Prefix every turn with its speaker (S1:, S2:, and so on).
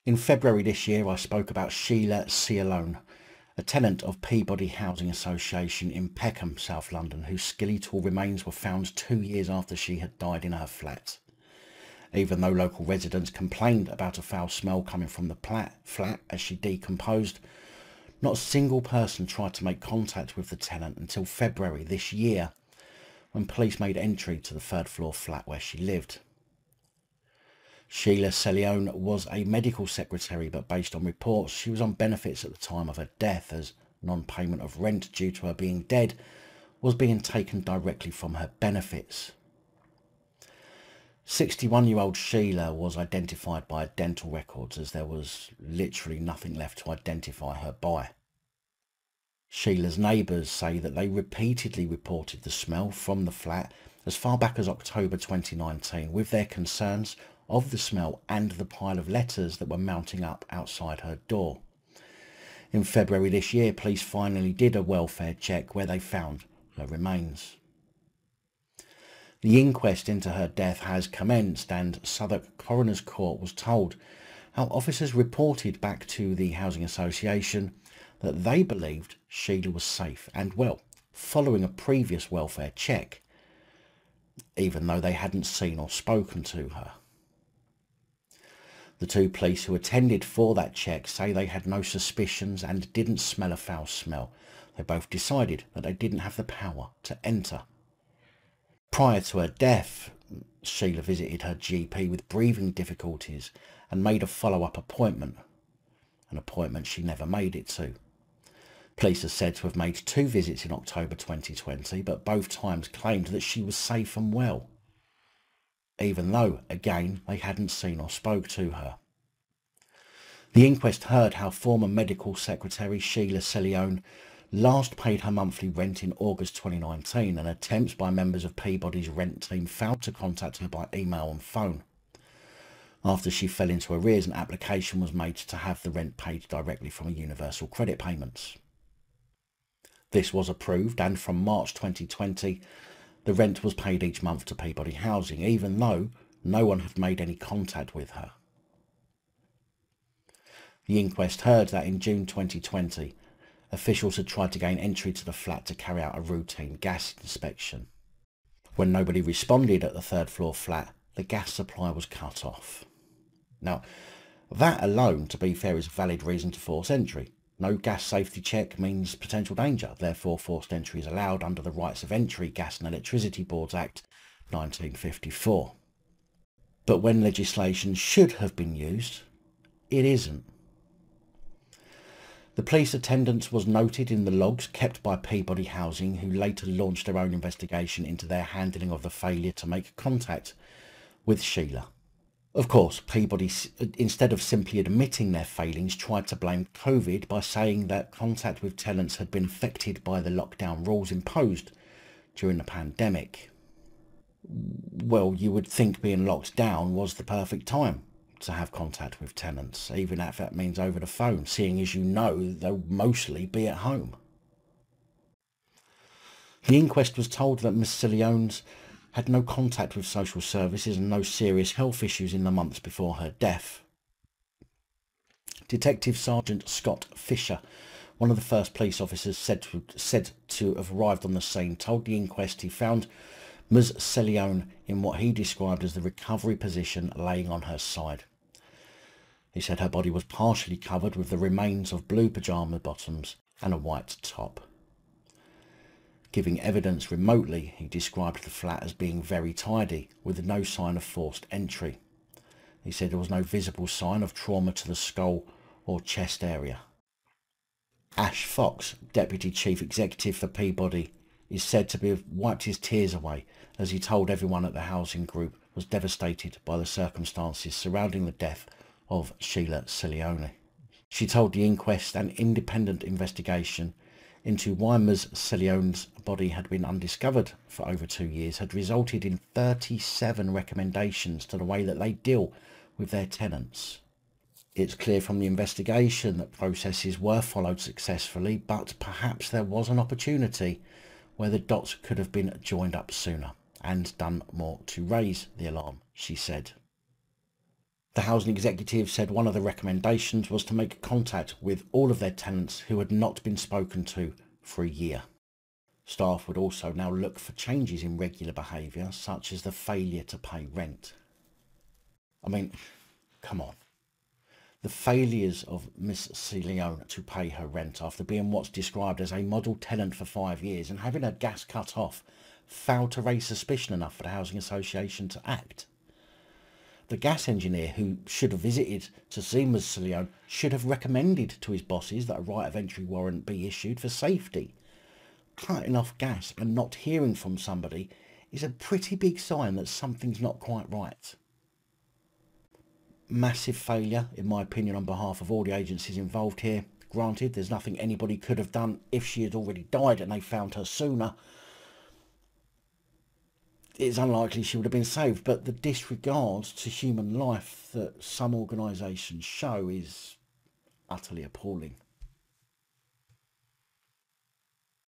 S1: In February this year, I spoke about Sheila Seleoane, a tenant of Peabody Housing Association in Peckham, South London, whose skeletal remains were found 2 years after she had died in her flat. Even though local residents complained about a foul smell coming from the flat as she decomposed, not a single person tried to make contact with the tenant until February this year, when police made entry to the third floor flat where she lived. Sheila Seleoane was a medical secretary, but based on reports, she was on benefits at the time of her death, as non-payment of rent due to her being dead was being taken directly from her benefits. 61-year-old Sheila was identified by dental records, as there was literally nothing left to identify her by. Sheila's neighbours say that they repeatedly reported the smell from the flat as far back as October 2019, with their concerns of the smell and the pile of letters that were mounting up outside her door. In February this year, police finally did a welfare check where they found her remains. The inquest into her death has commenced, and Southwark Coroner's Court was told how officers reported back to the Housing Association that they believed Sheila was safe and well following a previous welfare check, even though they hadn't seen or spoken to her. The two police who attended for that check say they had no suspicions and didn't smell a foul smell. They both decided that they didn't have the power to enter. Prior to her death, Sheila visited her GP with breathing difficulties and made a follow-up appointment, an appointment she never made it to. Police are said to have made 2 visits in October 2020, but both times claimed that she was safe and well, even though, again, they hadn't seen or spoke to her. The inquest heard how former medical secretary Sheila Seleoane last paid her monthly rent in August 2019, and attempts by members of Peabody's rent team failed to contact her by email and phone. After she fell into arrears, an application was made to have the rent paid directly from a universal credit payments. This was approved, and from March 2020, the rent was paid each month to Peabody Housing, even though no one had made any contact with her. The inquest heard that in June 2020, officials had tried to gain entry to the flat to carry out a routine gas inspection. When nobody responded at the third floor flat, the gas supply was cut off. Now, that alone, to be fair, is a valid reason to force entry. No gas safety check means potential danger, therefore forced entry is allowed under the Rights of Entry Gas and Electricity Boards Act 1954. But when legislation should have been used, it isn't. The police attendance was noted in the logs kept by Peabody Housing, who later launched their own investigation into their handling of the failure to make contact with Sheila. Of course, Peabody, instead of simply admitting their failings, tried to blame COVID by saying that contact with tenants had been affected by the lockdown rules imposed during the pandemic. Well, you would think being locked down was the perfect time to have contact with tenants, even if that means over the phone, seeing as you know they'll mostly be at home. The inquest was told that Ms Seleoane had no contact with social services and no serious health issues in the months before her death. Detective Sergeant Scott Fisher, one of the first police officers said to have arrived on the scene, told the inquest he found Ms Seleoane in what he described as the recovery position, laying on her side. He said her body was partially covered with the remains of blue pyjama bottoms and a white top. Giving evidence remotely, he described the flat as being very tidy, with no sign of forced entry. He said there was no visible sign of trauma to the skull or chest area. Ash Fox, Deputy Chief Executive for Peabody, is said to have wiped his tears away as he told everyone at the housing group was devastated by the circumstances surrounding the death of Sheila Seleoane. She told the inquest an independent investigation into why Ms Seleoane's body had been undiscovered for over 2 years had resulted in 37 recommendations to the way that they deal with their tenants. It's clear from the investigation that processes were followed successfully, but perhaps there was an opportunity where the dots could have been joined up sooner and done more to raise the alarm, she said. The housing executive said one of the recommendations was to make contact with all of their tenants who had not been spoken to for a year. Staff would also now look for changes in regular behaviour, such as the failure to pay rent. I mean, come on. The failures of Miss Seleoane to pay her rent after being what's described as a model tenant for 5 years and having her gas cut off failed to raise suspicion enough for the Housing Association to act. The gas engineer who should have visited to see Ms Seleoane should have recommended to his bosses that a right of entry warrant be issued for safety. Cutting off gas and not hearing from somebody is a pretty big sign that something's not quite right. Massive failure, in my opinion, on behalf of all the agencies involved here. Granted, there's nothing anybody could have done if she had already died and they found her sooner. It's unlikely she would have been saved, but the disregard to human life that some organisations show is utterly appalling.